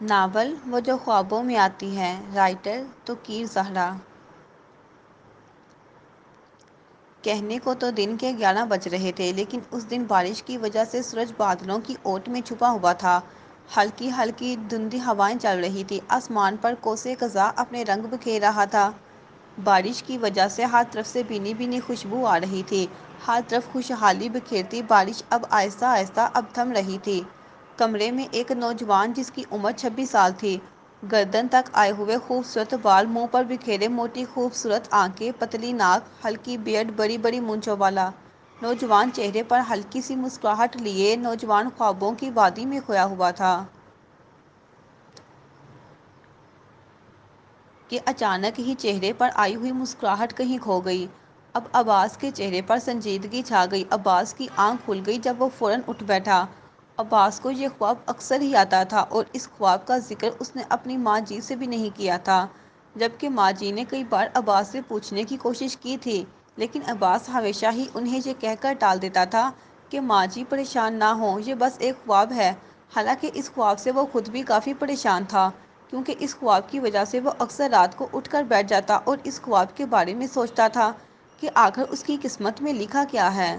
Novel وہ جو خوابوں میں آتی ہے، رائٹر توقیر زہرا۔ کہنے کو تو دن کے 11 بج رہے تھے، لیکن اس دن بارش کی وجہ سے سورج بادلوں کی اوٹ میں چھپا ہوا تھا۔ ہلکی ہلکی دھندلی ہوائیں چل رہی تھیں، آسمان پر کوسے قزح اپنے رنگ بکھیر رہا تھا۔ بارش کی وجہ سے ہر طرف سے بھینی بھینی خوشبو آ رہی تھی، ہر طرف خوشحالی بکھیرتی بارش اب آہستہ آہستہ اب تھم رہی تھی۔ کمرے میں ایک نوجوان جس کی عمر 26 سال تھی، گردن تک آئے ہوئے خوبصورت بال، منہ پر بکھیرے موٹی خوبصورت آنکھیں، پتلی ناک، ہلکی بیئرڈ، بڑی بڑی مونچھوں والا نوجوان، چہرے پر ہلکی سی مسکراہٹ لیے نوجوان خوابوں کی وادی میں کھویا ہوا تھا کہ اچانک ہی چہرے پر آئی ہوئی مسکراہٹ کہیں کھو گئی۔ اب عباس کے چہرے پر سنجیدگی چھا گئی۔ عباس کی آنکھ کھل گئی جب وہ فوراً اٹھ بیٹھا۔ عباس کو یہ خواب اکثر ہی آتا تھا اور اس خواب کا ذکر اس نے اپنی ماں جی سے بھی نہیں کیا تھا، جبکہ ماں جی نے کئی بار عباس سے پوچھنے کی کوشش کی تھی، لیکن عباس ہمیشہ ہی انہیں یہ کہہ کر ٹال دیتا تھا کہ ماں جی پریشان نہ ہوں، یہ بس ایک خواب ہے۔ حالانکہ اس خواب سے وہ خود بھی کافی پریشان تھا، کیونکہ اس خواب کی وجہ سے وہ اکثر رات کو اٹھ کر بیٹھ جاتا اور اس خواب کے بارے میں سوچتا تھا کہ آخر اس کی قسمت میں لکھا کیا ہے۔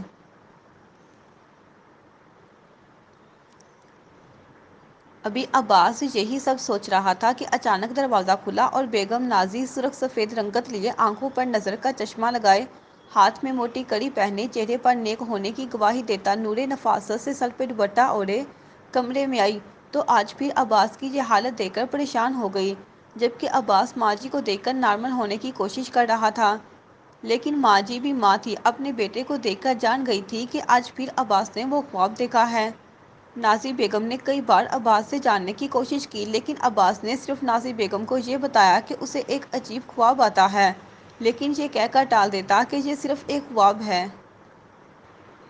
ابھی عباس یہی سب سوچ رہا تھا کہ اچانک دروازہ کھلا اور بیگم نازی سرخ سفید رنگت لیے، آنکھوں پر نظر کا چشمہ لگائے، ہاتھ میں موٹی کڑی پہنے، چہرے پر نیک ہونے کی گواہی دیتا نور نفاست سے سر پہ دوپٹہ اوڑھے کمرے میں آئی، تو آج پھر عباس کی یہ حالت دیکھ کر پریشان ہو گئی۔ جبکہ عباس ماں جی کو دیکھ کر نارمل ہونے کی کوشش کر رہا تھا، لیکن ماں جی بھی ماں تھی، اپنے بیٹے کو دیکھ کر جان گئی تھی کہ آج پھر عباس نے وہ خواب دیکھا ہے۔ نازی بیگم نے کئی بار عباس سے جاننے کی کوشش کی، لیکن عباس نے صرف نازی بیگم کو یہ بتایا کہ اسے ایک عجیب خواب آتا ہے، لیکن یہ کہہ کر ٹال دیتا کہ یہ صرف ایک خواب ہے۔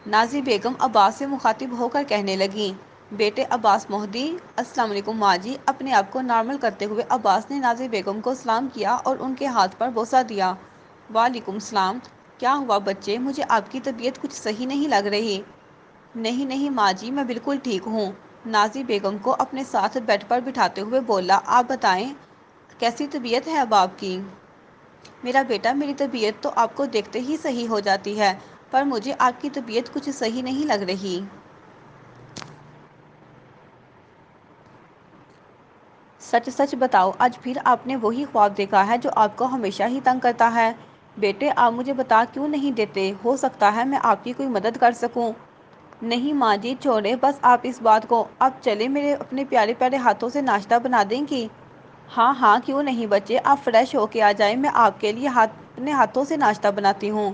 نازی بیگم عباس سے مخاطب ہو کر کہنے لگیں، بیٹے عباس مہدی، السلام علیکم ماں جی۔ اپنے آپ کو نارمل کرتے ہوئے عباس نے نازی بیگم کو سلام کیا اور ان کے ہاتھ پر بوسہ دیا۔ وعلیکم السلام، کیا ہوا بچے، مجھے آپ کی طبیعت کچھ صحیح نہیں لگ رہی۔ نہیں نہیں ماں جی، میں بالکل ٹھیک ہوں، نازی بیگم کو اپنے ساتھ بیڈ پر بٹھاتے ہوئے بولا۔ آپ بتائیں کیسی طبیعت ہے اب آپ کی؟ میرا بیٹا، میری طبیعت تو آپ کو دیکھتے ہی صحیح ہو جاتی ہے، پر مجھے آپ کی طبیعت کچھ صحیح نہیں لگ رہی۔ سچ سچ بتاؤ، آج پھر آپ نے وہی خواب دیکھا ہے جو آپ کو ہمیشہ ہی تنگ کرتا ہے؟ بیٹے آپ مجھے بتا کیوں نہیں دیتے؟ ہو سکتا ہے میں آپ کی کوئی مدد کر سکوں۔ نہیں ماں جی، چھوڑیں بس آپ اس بات کو، آپ چلیں میرے اپنے پیارے پیارے ہاتھوں سے ناشتہ بنا دیں گی؟ ہاں ہاں کیوں نہیں بچے، آپ فریش ہو کے آ جائیں، میں آپ کے لیے اپنے ہاتھوں سے ناشتہ بناتی ہوں۔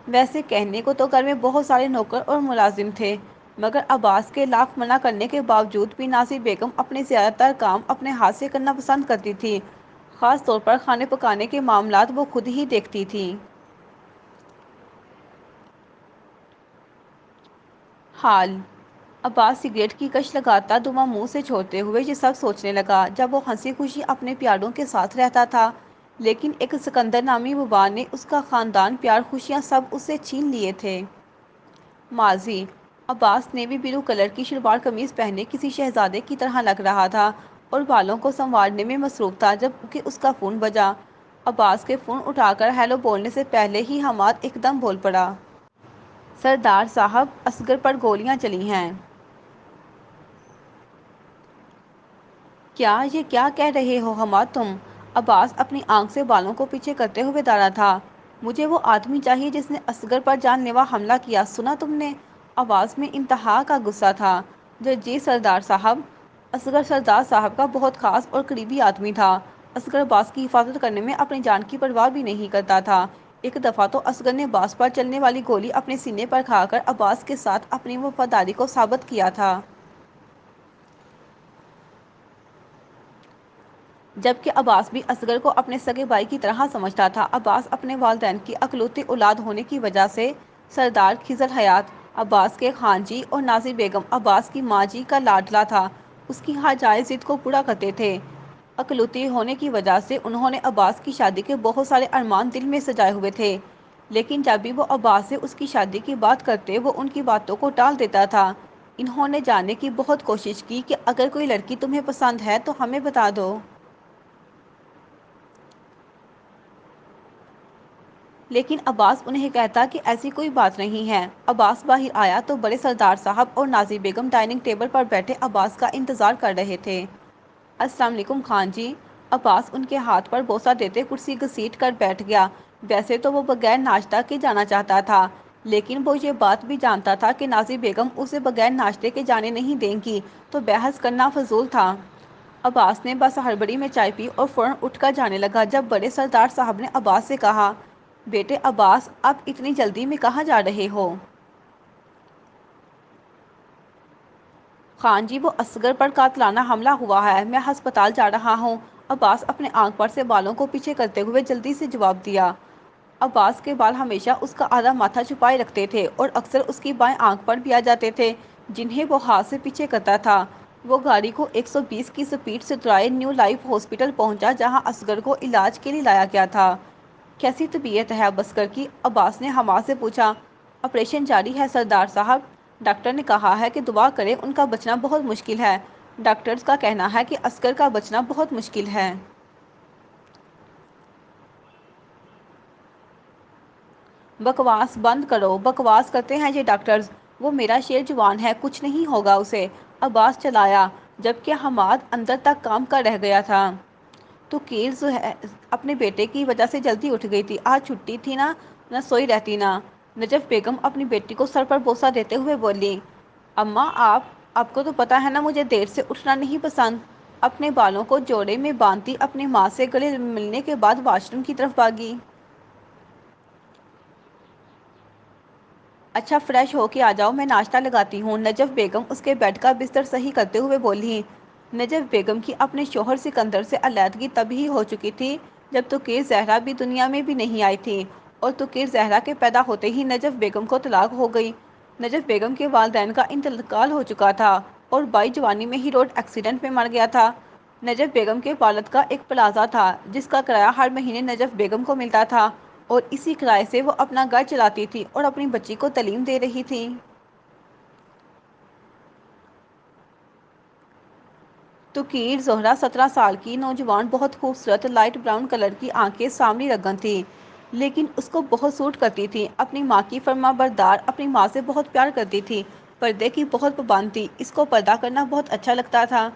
ویسے کہنے کو تو گھر میں بہت سارے نوکر اور ملازم تھے، مگر عباس کے لاکھ منع کرنے کے باوجود بھی نازی بیگم اپنے زیادہ تر کام اپنے ہاتھ سے کرنا پسند کرتی تھی، خاص طور پر کھانے پکانے کے معاملات وہ خود ہی دیکھتی تھیں۔ حال عباس سگریٹ کی کش لگاتا دھواں منہ سے چھوڑتے ہوئے یہ سب سوچنے لگا، جب وہ ہنسی خوشی اپنے پیاروں کے ساتھ رہتا تھا، لیکن ایک سکندر نامی وبا نے اس کا خاندان، پیار، خوشیاں سب اس سے چھین لیے تھے۔ ماضی عباس نیوی بلو کلر کی شلوار قمیض پہنے کسی شہزادے کی طرح لگ رہا تھا اور بالوں کو سنوارنے میں مصروف تھا جب کہ اس کا فون بجا۔ عباس کے فون اٹھا کر ہیلو بولنے سے پہلے ہی حماد ایک دم بول پڑا، سردار صاحب، اصغر پر گولیاں چلی ہیں۔ کیا یہ کیا کہہ رہے ہو حماد تم؟ عباس اپنی آنکھ سے بالوں کو پیچھے کرتے ہوئے ڈرا تھا۔ مجھے وہ آدمی چاہیے جس نے اصغر پر جان لیوا حملہ کیا، سنا تم نے؟ آواز میں انتہا کا غصہ تھا۔ جی سردار صاحب۔ اصغر سردار صاحب کا بہت خاص اور قریبی آدمی تھا۔ اصغر عباس کی حفاظت کرنے میں اپنی جان کی پرواہ بھی نہیں کرتا تھا۔ ایک دفعہ تو اصغر نے عباس پر چلنے والی گولی اپنے سینے پر کھا کر عباس کے ساتھ اپنی وفاداری کو ثابت کیا تھا۔ جبکہ عباس بھی اصغر کو اپنے سگے بھائی کی طرح سمجھتا تھا۔ عباس اپنے والدین کی اکلوتی اولاد ہونے کی وجہ سے سردار خضر حیات، عباس کے خان جی اور نازی بیگم، عباس کی ماں جی کا لاڈلا تھا، اس کی ہر جائز ضد کو پورا کرتے تھے۔ اکلوتی ہونے کی وجہ سے انہوں نے عباس کی شادی کے بہت سارے ارمان دل میں سجائے ہوئے تھے، لیکن جب بھی وہ عباس سے اس کی شادی کی بات کرتے وہ ان کی باتوں کو ٹال دیتا تھا۔ انہوں نے جاننے کی بہت کوشش کی کہ اگر کوئی لڑکی تمہیں پسند ہے تو ہمیں بتا دو، لیکن عباس انہیں کہتا کہ ایسی کوئی بات نہیں ہے۔ عباس باہر آیا تو بڑے سردار صاحب اور نازی بیگم ڈائننگ ٹیبل پر بیٹھے عباس کا انتظار کر رہے تھے۔ السلام علیکم خان جی۔ عباس ان کے ہاتھ پر بوسہ دیتے کرسی گھسیٹ کر بیٹھ گیا۔ ویسے تو وہ بغیر ناشتہ کے جانا چاہتا تھا، لیکن وہ یہ بات بھی جانتا تھا کہ نازی بیگم اسے بغیر ناشتے کے جانے نہیں دیں گی، تو بحث کرنا فضول تھا۔ عباس نے بس ہڑبڑی میں چائے پی اور فوراً اٹھ کر جانے لگا جب بڑے سردار صاحب نے عباس سے کہا، بیٹے عباس، آپ اتنی جلدی میں کہاں جا رہے ہو؟ خان جی، وہ اصغر پر قاتلانہ حملہ ہوا ہے، میں ہسپتال جا رہا ہوں۔ عباس اپنے آنکھ پر سے بالوں کو پیچھے کرتے ہوئے جلدی سے جواب دیا۔ عباس کے بال ہمیشہ اس کا آدھا ماتھا چھپائے رکھتے تھے اور اکثر اس کی بائیں آنکھ پر بھی آ جاتے تھے، جنہیں وہ ہاتھ سے پیچھے کرتا تھا۔ وہ گاڑی کو 120 کی سپیڈ سے دوڑائے نیو لائف ہاسپٹل پہنچا جہاں اصغر کو علاج کے لیے لایا گیا تھا۔ کیسی طبیعت ہے اب اصغر کی؟ عباس نے حماس سے پوچھا۔ آپریشن جاری ہے سردار صاحب، ڈاکٹر نے کہا ہے کہ دعا کریں ان کا بچنا بہت مشکل ہے۔ ڈاکٹرز کا کہنا ہے کہ اصغر کا بچنا بہت مشکل ہے۔ بکواس بند کرو، بکواس کرتے ہیں یہ ڈاکٹرز، وہ میرا شیر جوان ہے، کچھ نہیں ہوگا اسے۔ عباس چلایا، جبکہ حماد اندر تک کام کر رہ گیا تھا۔ تو کیل اپنے بیٹے کی وجہ سے جلدی اٹھ گئی تھی، آج چھٹی تھی نا، نہ سوئی رہتی نا۔ نجف بیگم اپنی بیٹی کو سر پر بوسہ دیتے ہوئے بولی، اماں آپ کو تو پتہ ہے نا مجھے دیر سے اٹھنا نہیں پسند۔ اپنے بالوں کو جوڑے میں باندھتی اپنی ماں سے گلے ملنے کے بعد واش روم کی طرف بھاگی۔ اچھا فریش ہو کے آ جاؤ، میں ناشتہ لگاتی ہوں۔ نجف بیگم اس کے بیڈ کا بستر صحیح کرتے ہوئے بولی۔ نجف بیگم کی اپنے شوہر سکندر سے علیحدگی تب ہی ہو چکی تھی جب توقیر زہرا بھی دنیا میں بھی نہیں آئی تھی، اور توقیر زہرا کے پیدا ہوتے ہی نجف بیگم کو طلاق ہو گئی۔ نجف بیگم کے والدین کا انتقال ہو چکا تھا اور بائی جوانی میں ہی روڈ ایکسیڈنٹ میں مر گیا تھا۔ نجف بیگم کے والد کا ایک پلازہ تھا جس کا کرایہ ہر مہینے نجف بیگم کو ملتا تھا، اور اسی کرائے سے وہ اپنا گھر چلاتی تھی اور اپنی بچی کو تعلیم دے رہی تھی۔ توقیر زہرا 17 سال کی نوجوان، بہت خوبصورت، لائٹ براؤن کلر کی آنکھیں، سانولی رگن تھی، لیکن اس کو بہت سوٹ کرتی تھی۔ اپنی ماں کی فرما بردار، اپنی ماں سے بہت پیار کرتی تھی، پردے کی بہت پابند تھی، اس کو پردہ کرنا بہت اچھا لگتا تھا۔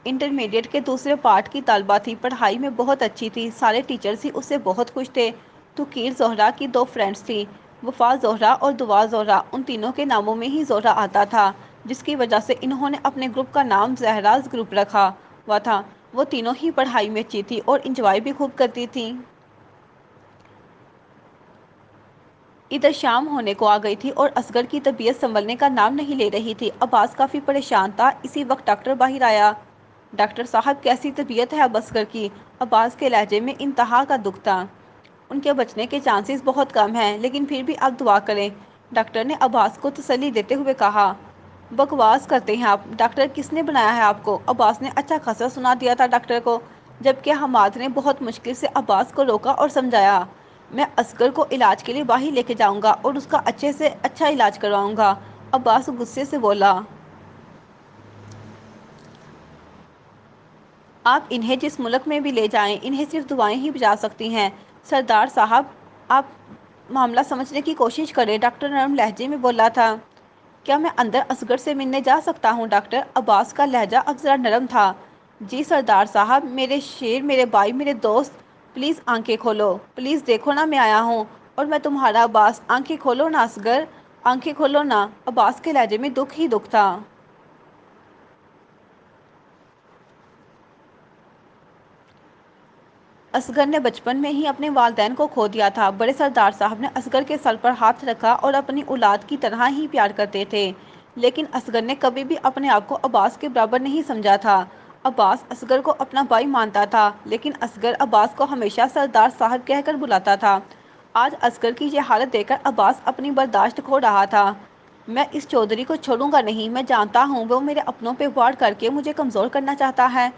انٹرمیڈیٹ کے دوسرے پارٹ کی طالبہ تھی، پڑھائی میں بہت اچھی تھی، سارے ٹیچرز ہی اس سے بہت خوش تھے۔ توقیر زہرا کی دو فرینڈز تھیں، وفا زہرا اور دعا زہرا، ان تینوں کے ناموں میں ہی زہرا آتا تھا، جس کی وجہ سے انہوں نے اپنے گروپ کا نام زہراز گروپ رکھا ہوا تھا۔ وہ تینوں ہی پڑھائی میں اچھی تھی اور انجوائے بھی خوب کرتی تھیں۔ ادھر شام ہونے کو آ گئی تھی اور اصغر کی طبیعت سنبھلنے کا نام نہیں لے رہی تھی۔ عباس کافی پریشان تھا، اسی وقت ڈاکٹر باہر آیا۔ ڈاکٹر صاحب کیسی طبیعت ہے اب اصغر کی؟ عباس کے لہجے میں انتہا کا دکھ تھا۔ ان کے بچنے کے چانسز بہت کم ہیں، لیکن پھر بھی آپ دعا کریں، ڈاکٹر نے عباس کو تسلی دیتے ہوئے کہا۔ بکواس کرتے ہیں آپ، ڈاکٹر کس نے بنایا ہے آپ کو؟ عباس نے اچھا خاصا سنا دیا تھا ڈاکٹر کو، جبکہ حماد نے بہت مشکل سے عباس کو روکا اور سمجھایا، میں اصغر کو علاج کے لیے باہر لے کے جاؤں گا اور اس کا اچھے سے اچھا علاج کرواؤں گا۔ عباس غصے سے بولا، آپ انہیں جس ملک میں بھی لے جائیں، انہیں صرف دعائیں ہی بچا سکتی ہیں۔ سردار صاحب، آپ معاملہ سمجھنے کی کوشش کریں، ڈاکٹر نرم لہجے میں بولا تھا۔ کیا میں اندر اصغر سے ملنے جا سکتا ہوں ڈاکٹر؟ عباس کا لہجہ اب ذرا نرم تھا۔ جی سردار صاحب، میرے شیر، میرے بھائی، میرے دوست، پلیز آنکھیں کھولو، پلیز دیکھو نا میں آیا ہوں، اور میں تمہارا عباس، آنکھیں کھولو نا اصغر، آنکھیں کھولو نا۔ عباس کے لہجے میں دکھ ہی دکھ تھا۔ اصغر نے بچپن میں ہی اپنے والدین کو کھو دیا تھا۔ بڑے سردار صاحب نے اصغر کے سر پر ہاتھ رکھا اور اپنی اولاد کی طرح ہی پیار کرتے تھے، لیکن اصغر نے کبھی بھی اپنے آپ کو عباس کے برابر نہیں سمجھا تھا۔ عباس اصغر کو اپنا بھائی مانتا تھا، لیکن اصغر عباس کو ہمیشہ سردار صاحب کہہ کر بلاتا تھا۔ آج اصغر کی یہ حالت دیکھ کر عباس اپنی برداشت کھو رہا تھا۔ میں اس چودھری کو چھوڑوں گا نہیں، میں جانتا ہوں وہ میرے اپنوں پہ وار کر کے مجھے کمزور کرنا چاہتا ہے،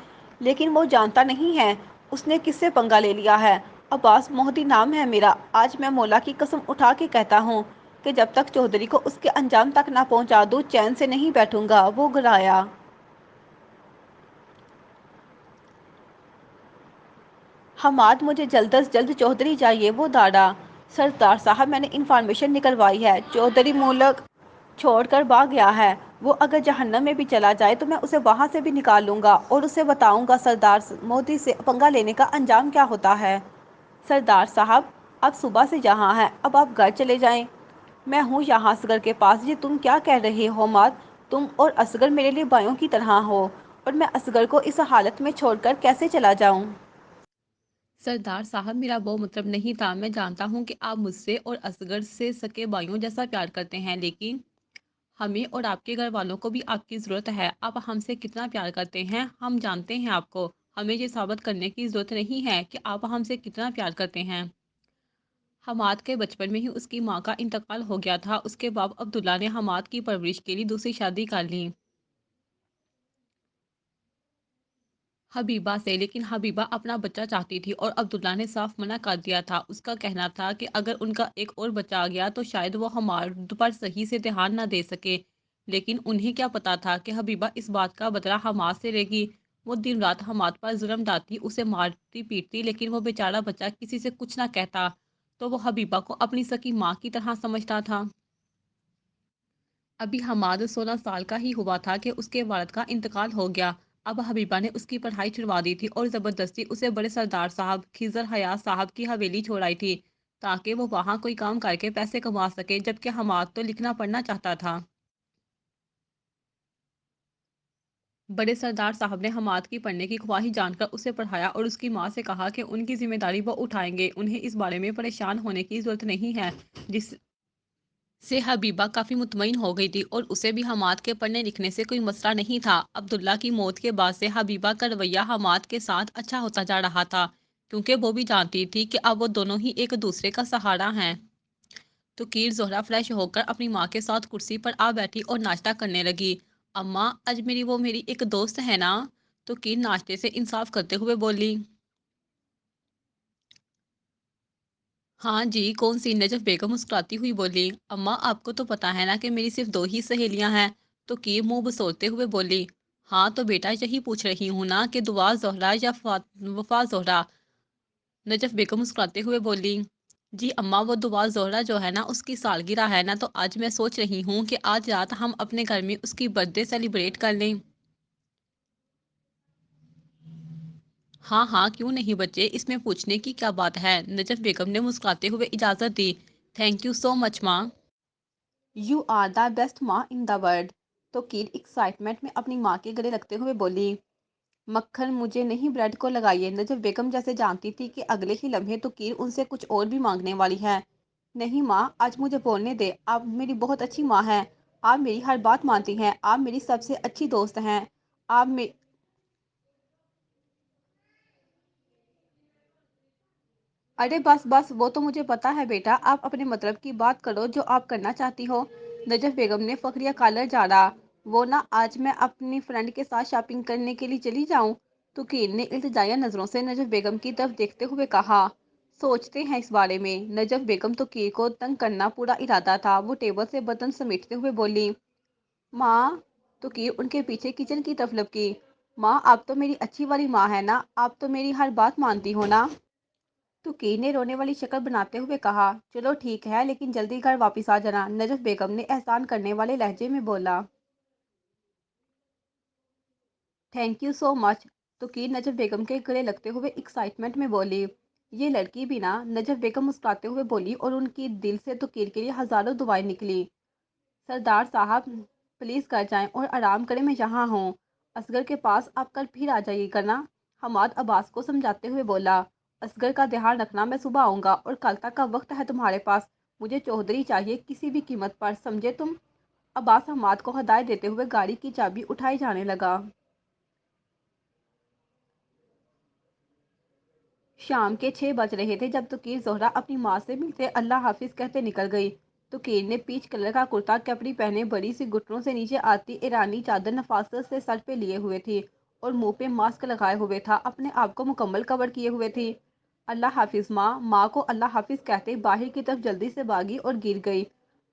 لیکن وہ جانتا نہیں ہے اس نے کس سے پنگا لے لیا ہے۔ عباس مہدی نام ہے میرا، آج میں مولا کی قسم اٹھا کے کہتا ہوں، کہ جب تک چودھری کو اس کے انجام تک نہ پہنچا دوں چین سے نہیں بیٹھوں گا، وہ گرایا۔ حماد مجھے جلد از جلد چودھری چاہیے، وہ داڑا۔ سردار صاحب میں نے انفارمیشن نکلوائی ہے، چودھری ملک چھوڑ کر بھاگ گیا ہے، وہ اگر جہنم میں بھی چلا جائے تو میں اسے وہاں سے بھی نکال لوں گا اور اسے بتاؤں گا سردار مودی سے پنگا لینے کا انجام کیا ہوتا ہے۔ سردار صاحب اب صبح سے جہاں ہیں، اب آپ گھر چلے جائیں۔ میں ہوں یہاں اصغر کے پاس۔ یہ تم کیا کہہ رہے ہو حماد؟ تم اور اصغر میرے لیے بھائیوں کی طرح ہو اور میں اصغر کو اس حالت میں چھوڑ کر کیسے چلا جاؤں؟ سردار صاحب میرا وہ مطلب نہیں تھا، میں جانتا ہوں کہ آپ مجھ سے اور اصغر سے سکے بھائیوں جیسا پیار کرتے ہیں، لیکن ہمیں اور آپ کے گھر والوں کو بھی آپ کی ضرورت ہے۔ آپ ہم سے کتنا پیار کرتے ہیں ہم جانتے ہیں آپ کو، ہمیں یہ ثابت کرنے کی ضرورت نہیں ہے کہ آپ ہم سے کتنا پیار کرتے ہیں۔ حماد کے بچپن میں ہی اس کی ماں کا انتقال ہو گیا تھا، اس کے بعد عبداللہ نے حماد کی پرورش کے لیے دوسری شادی کر لی حبیبہ سے، لیکن حبیبہ اپنا بچہ چاہتی تھی اور عبداللہ نے صاف منع کر دیا تھا۔ اس کا کہنا تھا کہ اگر ان کا ایک اور بچہ آ گیا تو شاید وہ حماد پر صحیح سے دھیان نہ دے سکے، لیکن انہیں کیا پتا تھا کہ حبیبہ اس بات کا بدلہ حماد سے لے گی۔ وہ دن رات حماد پر ظلم ڈالتی، اسے مارتی پیٹتی، لیکن وہ بیچارہ بچہ کسی سے کچھ نہ کہتا تو وہ حبیبہ کو اپنی سکی ماں کی طرح سمجھتا تھا۔ ابھی حماد 16 سال کا ہی ہوا تھا کہ اس کے والد کا انتقال ہو گیا۔ اب حبیبہ نے اس کی پڑھائی چھڑوا دی تھی اور زبردستی اسے بڑے سردار صاحب خضر حیات صاحب کی حویلی چھوڑائی تھی تاکہ وہ وہاں کوئی کام کر کے پیسے کما سکے، جبکہ حماد تو لکھنا پڑھنا چاہتا تھا۔ بڑے سردار صاحب نے حماد کی پڑھنے کی خواہش جان کر اسے پڑھایا اور اس کی ماں سے کہا کہ ان کی ذمہ داری وہ اٹھائیں گے، انہیں اس بارے میں پریشان ہونے کی ضرورت نہیں ہے، جس سے حبیبہ کافی مطمئن ہو گئی تھی اور اسے بھی حماد کے پڑھنے لکھنے سے کوئی مسئلہ نہیں تھا۔ عبداللہ کی موت کے بعد سے حبیبہ کا رویہ حماد کے ساتھ اچھا ہوتا جا رہا تھا، کیونکہ وہ بھی جانتی تھی کہ اب وہ دونوں ہی ایک دوسرے کا سہارا ہیں۔ تو کیر زہرا فریش ہو کر اپنی ماں کے ساتھ کرسی پر آ بیٹھی اور ناشتہ کرنے لگی۔ اماں آج میری ایک دوست ہے نا؟ تو کیر ناشتے سے انصاف کرتے ہوئے بولی۔ ہاں جی، کون سی؟ نجف بیگم مسکراتی ہوئی بولی۔ اماں آپ کو تو پتا ہے نا کہ میری صرف 2 ہی سہیلیاں ہیں۔ تو کیر منہ بسولتے ہوئے بولی۔ ہاں تو بیٹا یہی پوچھ رہی ہوں نا کہ دعا زہرا یا وفا زہرا؟ نجف بیگم مسکراتے ہوئے بولی۔ جی اماں وہ دعا زہرا جو ہے نا اس کی سالگرہ ہے نا، تو آج میں سوچ رہی ہوں کہ آج رات ہم اپنے گھر میں اس کی برتھ ڈے سیلیبریٹ کر لیں۔ ہاں ہاں کیوں نہیں بچے، اس میں پوچھنے کی کیا بات ہے؟ نجف بیگم نے مسکراتے ہوئے اجازت دی۔ تھینک یو سو مچ ماں۔ یو آر دا بیسٹ ماں ان دا ورلڈ۔ تو کیر ایکسائٹمنٹ میں اپنی ماں کے گلے لگتے ہوئے بولی۔ مکھن مجھے نہیں بریڈ کو لگائیے۔ نجف بیگم جیسے جانتی تھی کہ اگلے ہی لمحے تو کیر ان سے کچھ اور بھی مانگنے والی ہے۔ نہیں ماں، آج مجھے بولنے دے، آپ میری بہت اچھی ماں ہیں، آپ میری ہر بات مانتی ہیں، آپ میری سب سے اچھی دوست ہیں، آپ ارے بس بس، وہ تو مجھے پتا ہے بیٹا، آپ اپنے مطلب کی بات کرو جو آپ کرنا چاہتی ہو۔ نجف بیگم نے فخریہ کالر جاڑا۔ وہ نا آج میں اپنی فرینڈ کے ساتھ شاپنگ کرنے کے لیے چلی جاؤں؟ تو کیر نے التجائیہ نظروں سے نجف بیگم کی طرف دیکھتے ہوئے کہا۔ سوچتے ہیں اس بارے میں۔ نجف بیگم تو کیر کو تنگ کرنا پورا ارادہ تھا، وہ ٹیبل سے برتن سمیٹتے ہوئے بولی۔ ماں، تو کیر ان کے پیچھے کچن کی طرف لپکی۔ ماں آپ تو میری اچھی والی ماں ہے نا، آپ تو میری ہر بات مانتی ہو نا؟ تو کیر نے رونے والی شکل بناتے ہوئے کہا۔ چلو ٹھیک ہے، لیکن جلدی گھر واپس آ جانا، نجف بیگم نے احسان کرنے والے لہجے میں بولا۔ تھینک یو سو مچ۔ تو کیر نجف بیگم کے گلے لگتے ہوئے ایکسائٹمنٹ میں بولی۔ یہ لڑکی بھی نا، نجف بیگم مسکراتے ہوئے بولی اور ان کی دل سے تو کیر کے لیے ہزاروں دعائیں نکلی۔ سردار صاحب پلیز گھر جائیں اور آرام کریں، میں یہاں ہوں۔ اصغر کے پاس آپ کل پھر آ جائیے گا نا؟ حماد عباس کو سمجھاتے ہوئے بولا۔ اصغر کا دھیان رکھنا، میں صبح آؤں گا اور کل تک کا وقت ہے تمہارے پاس، مجھے چودھری چاہیے کسی بھی قیمت پر، سمجھے تم؟ عباس حماد کو ہدایت دیتے ہوئے گاڑی کی چابی اٹھائے جانے لگا۔ شام کے 6 بج رہے تھے جب تو کیر زہرا اپنی ماں سے ملتے اللہ حافظ کہتے نکل گئی۔ تو کیر نے پیچ کلر کا کرتا کپڑی پہنے بڑی سی گھٹنوں سے نیچے آتی ایرانی چادر نفاست سے سر پہ لیے ہوئے تھی اور منہ پہ ماسک لگائے ہوئے تھا، اپنے آپ کو مکمل کور کیے ہوئے تھی۔ اللہ حافظ ماں، ماں کو اللہ حافظ کہتے باہر کی طرف جلدی سے بھاگی اور گر گئی۔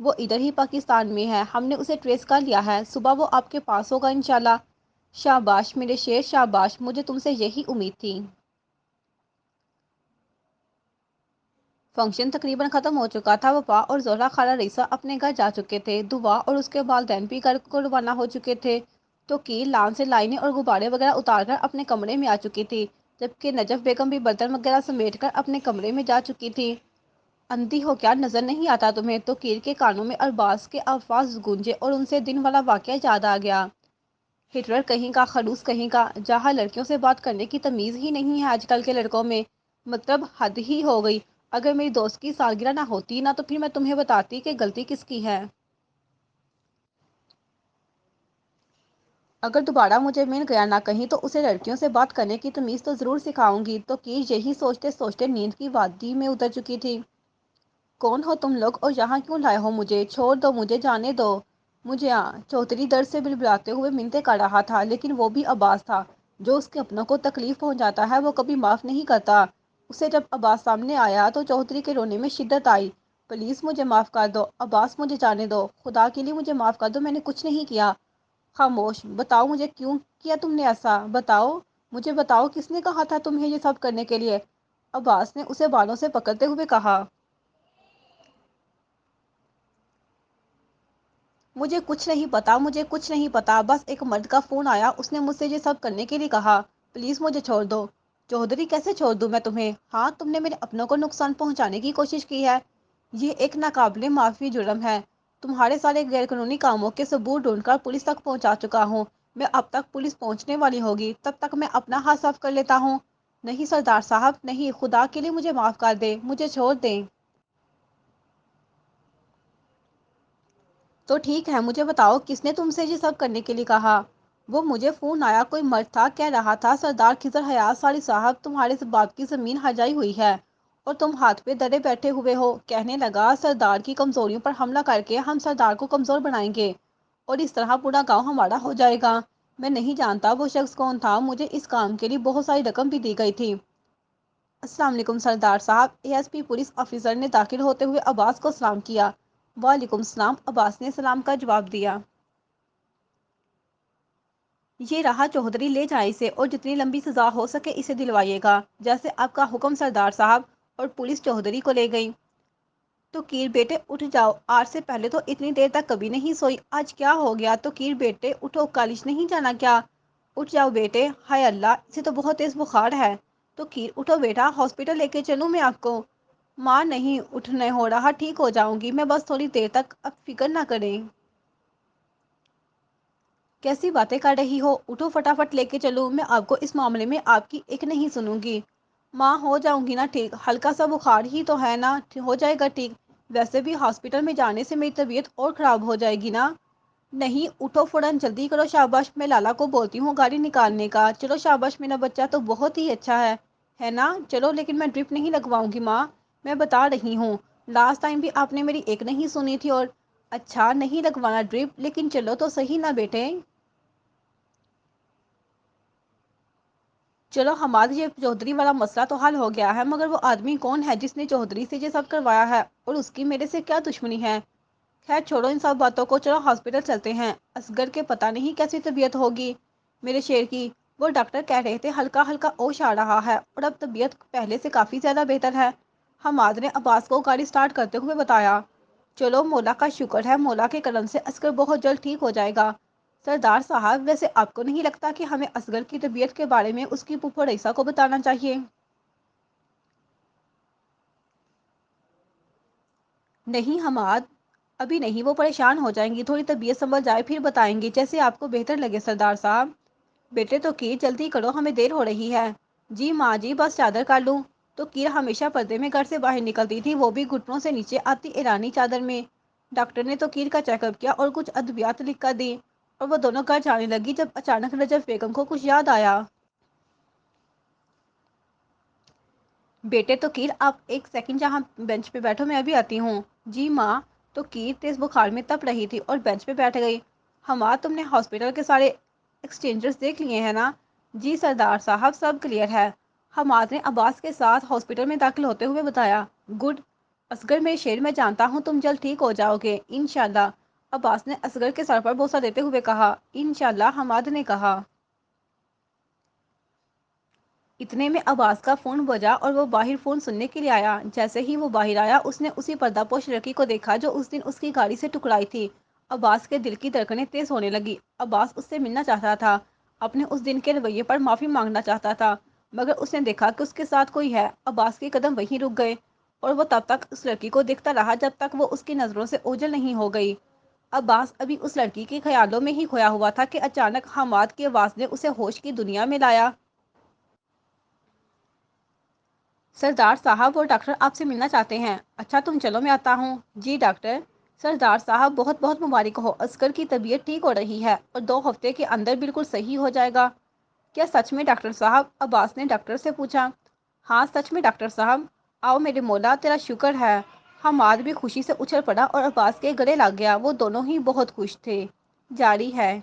وہ ادھر ہی پاکستان میں ہے، ہم نے اسے ٹریس کر لیا ہے، صبح وہ آپ کے پاس ہوگا انشاءاللہ۔ شاباش میرے شیر شاباش، مجھے تم سے یہی امید تھی۔ فنکشن تقریباً ختم ہو چکا تھا، وفا اور زہرا خالہ رئیسہ اپنے گھر جا چکے تھے، دعا اور اس کے والدین بھی گھر کو روانہ ہو چکے تھے، تو کیر لان سے لائنیں اور غبارے وغیرہ اتار کر اپنے کمرے میں آ چکی تھی، جبکہ نجف بیگم بھی برتن وغیرہ سمیٹ کر اپنے کمرے میں جا چکی تھی۔ اندھی ہو کیا نظر نہیں آتا تمہیں؟ تو کیر کے کانوں میں ارباز کے الفاظ گونجے اور ان سے دن والا واقعہ یاد آ گیا۔ ہٹلر کہیں کا، خلوص کہیں کا، جہاں لڑکیوں سے بات کرنے کی تمیز ہی نہیں ہے آج کل کے لڑکوں میں، مطلب حد ہی ہو گئی۔ اگر میری دوست کی سالگرہ نہ ہوتی نا تو پھر میں تمہیں بتاتی کہ غلطی کس کی ہے۔ اگر دوبارہ مجھے مل گیا نہ کہیں تو اسے لڑکیوں سے بات کرنے کی تمیز تو ضرور سکھاؤں گی۔ تو کیر یہی سوچتے سوچتے نیند کی وادی میں اتر چکی تھی۔ کون ہو تم لوگ اور یہاں کیوں لائے ہو مجھے؟ چھوڑ دو مجھے، جانے دو مجھے۔ چوہدری درد سے بلبلاتے ہوئے منتیں کر رہا تھا، لیکن وہ بھی عباس تھا، جو اس کے اپنوں کو تکلیف پہنچاتا ہے وہ کبھی معاف نہیں کرتا۔ اسے جب عباس سامنے آیا تو چوہدری کے رونے میں شدت آئی۔ پلیز مجھے معاف کر دو عباس، مجھے جانے دو، خدا کے لیے مجھے معاف کر دو، میں نے کچھ نہیں کیا۔ خاموش، بتاؤ مجھے کیوں کیا تم نے ایسا؟ بتاؤ مجھے، بتاؤ کس نے کہا تھا تمہیں یہ سب کرنے کے لیے؟ عباس نے اسے بالوں سے پکڑتے ہوئے کہا۔ مجھے کچھ نہیں پتا، مجھے کچھ نہیں پتا، بس ایک مرد کا فون آیا، اس نے مجھ سے یہ سب کرنے کے لیے کہا۔ پلیز مجھے چھوڑ دو۔ چوہدری کیسے چھوڑ دوں میں تمہیں؟ ہاں تم نے میرے اپنوں کو نقصان پہنچانے کی کوشش کی ہے، یہ ایک ناقابل معافی جرم ہے۔ تمہارے سارے غیر قانونی کاموں کے ثبوت ڈھونڈ کر پولیس تک پہنچا چکا ہوں میں، اب تک پولیس پہنچنے والی ہوگی، تب تک میں اپنا ہاتھ صاف کر لیتا ہوں۔ نہیں سردار صاحب نہیں، خدا کے لیے مجھے معاف کر دیں، مجھے چھوڑ دیں۔ تو ٹھیک ہے، مجھے بتاؤ کس نے تم سے یہ سب کرنے کے لیے کہا؟ وہ مجھے فون آیا، کوئی مرد تھا، کہہ رہا تھا سردار خضر حیات صالح صاحب تمہارے اس باپ کی زمین ہجائی ہوئی ہے اور تم ہاتھ پہ درے بیٹھے ہوئے ہو۔ کہنے لگا سردار کی کمزوریوں پر حملہ کر کے ہم سردار کو کمزور بنائیں گے اور اس طرح پورا گاؤں ہمارا ہو جائے گا۔ میں نہیں جانتا وہ شخص کون تھا، مجھے اس کام کے لیے بہت ساری رقم بھی دی گئی تھی۔ السلام علیکم سردار صاحب، A S P police officer نے داخل ہوتے ہوئے عباس کو سلام کیا۔ وعلیکم السلام، عباس نے سلام کا جواب دیا۔ یہ رہا چوہدری، لے جائیں اسے اور جتنی لمبی سزا ہو سکے اسے دلوائیے گا، جیسے آپ کا حکم سردار صاحب۔ اور پولیس چوہدری کو لے گئی۔ تو کیر بیٹے اٹھ جاؤ، آج سے پہلے تو اتنی دیر تک کبھی نہیں سوئی، آج کیا ہو گیا؟ تو کیر بیٹے اٹھو، کالج نہیں جانا کیا؟ اٹھ جاؤ بیٹے، ہائے اللہ اسے تو بہت تیز بخار ہے۔ تو کیر اٹھو بیٹا، ہاسپٹل لے کے چلوں میں آپ کو؟ ماں نہیں، اٹھنے ہو رہا، ٹھیک ہو جاؤں گی میں بس تھوڑی دیر تک، اب فکر نہ کریں۔ کیسی باتیں کر رہی ہو؟ اٹھو فٹافٹ لے کے چلوں، میں آپ کو اس معاملے میں آپ کی ایک نہیں سنوں گی۔ ماں ہو جاؤں گی نا ٹھیک، ہلکا سا بخار ہی تو ہے نا، ہو جائے گا ٹھیک، ویسے بھی ہاسپٹل میں جانے سے میری طبیعت اور خراب ہو جائے گی نا۔ نہیں اٹھو فوراً، جلدی کرو، شاباش، میں لالا کو بولتی ہوں گاڑی نکالنے کا، چلو شاباش، میرا بچہ تو بہت ہی اچھا ہے نا، چلو، لیکن میں ڈرپ نہیں لگواؤں گی ماں، میں بتا رہی ہوں، لاسٹ ٹائم بھی آپ نے میری ایک نہیں سنی تھی اور اچھا نہیں لگوانا ڈرپ، لیکن چلو تو صحیح نا بیٹے۔ چلو ہمارا یہ چوہدری والا مسئلہ تو حل ہو گیا ہے، مگر وہ آدمی کون ہے جس نے چوہدری سے یہ سب کروایا ہے اور اس کی میرے سے کیا دشمنی ہے؟ خیر چھوڑو ان سب باتوں کو، چلو ہاسپٹل چلتے ہیں، اصغر کے پتہ نہیں کیسی طبیعت ہوگی میرے شیر کی، وہ ڈاکٹر کہہ رہے تھے ہلکا ہلکا اوش آ رہا ہے اور اب طبیعت پہلے سے کافی زیادہ بہتر ہے۔ حماد نے عباس کو گاڑی سٹارٹ کرتے ہوئے بتایا۔ چلو مولا کا شکر ہے، مولا کے کرم سے اصغر بہت جلد ٹھیک ہو جائے گا۔ سردار صاحب ویسے آپ کو نہیں لگتا کہ ہمیں اصغر کی طبیعت کے بارے میں اس کی پھوپھو رئیسہ کو بتانا چاہیے؟ نہیں حماد، ابھی نہیں، وہ پریشان ہو جائیں گی، تھوڑی طبیعت سنبھل جائے پھر بتائیں گے، جیسے آپ کو بہتر لگے سردار صاحب۔ بیٹے تو کیر جلدی کرو، ہمیں دیر ہو رہی ہے۔ جی ماں جی، بس چادر کر لوں۔ تو کیر ہمیشہ پردے میں گھر سے باہر نکلتی تھی، وہ بھی گھٹنوں سے نیچے آتی ایرانی چادر میں۔ ڈاکٹر نے تو کیر کا چیک اپ کیا اور کچھ ادویات لکھ کر دی اور وہ دونوں گھر جانے لگی جب اچانک نجف بیگم کو کچھ یاد آیا۔ بیٹے تو کیر آپ ایک سیکنڈ جہاں بینچ پہ بیٹھو، میں ابھی آتی ہوں۔ جی ماں۔ تو کیر تیز بخار میں تپ رہی تھی اور بینچ پہ بیٹھ گئی۔ حماد تم نے ہاسپٹل کے سارے ایکسچینجرز دیکھ لیے ہیں نا؟ جی سردار صاحب سب کلیئر ہے، حماد نے عباس کے ساتھ ہاسپٹل میں داخل ہوتے ہوئے بتایا۔ گڈ، اصغر میرے شیر، میں جانتا ہوں تم جلد ٹھیک ہو جاؤ گے انشاءاللہ، عباس نے اصغر کے سر پر بوسہ دیتے ہوئے کہا۔ انشاءاللہ، حماد نے کہا۔ اتنے میں عباس کا فون بجا اور وہ باہر فون سننے کے لیے آیا۔ جیسے ہی وہ باہر آیا، اس نے اسی پردہ پوش لڑکی کو دیکھا جو اس دن اس کی گاڑی سے ٹکرائی تھی۔ عباس کے دل کی دھڑکنیں تیز ہونے لگی۔ عباس اس سے ملنا چاہتا تھا، اپنے اس دن کے رویے پر معافی مانگنا چاہتا تھا، مگر اس نے دیکھا کہ اس کے ساتھ کوئی ہے۔ عباس کے قدم وہیں رک گئے اور وہ تب تک اس لڑکی کو دیکھتا رہا جب تک وہ اس کی نظروں سے اوجھل نہیں ہو گئی۔ عباس ابھی اس لڑکی کے خیالوں میں ہی کھویا ہوا تھا کہ اچانک حماد کی آواز نے اسے ہوش کی دنیا میں لایا۔ سردار صاحب، وہ ڈاکٹر آپ سے ملنا چاہتے ہیں۔ اچھا تم چلو، میں آتا ہوں۔ جی ڈاکٹر۔ سردار صاحب، بہت بہت مبارک ہو، اصغر کی طبیعت ٹھیک ہو رہی ہے اور 2 ہفتے کے اندر بالکل صحیح ہو جائے گا۔ کیا سچ میں ڈاکٹر صاحب؟ عباس نے ڈاکٹر سے پوچھا۔ ہاں سچ میں ڈاکٹر صاحب۔ آؤ میرے مولا، تیرا شکر ہے۔ حماد بھی خوشی سے اچھل پڑا اور عباس کے گلے لگ گیا۔ وہ دونوں ہی بہت خوش تھے۔ جاری ہے۔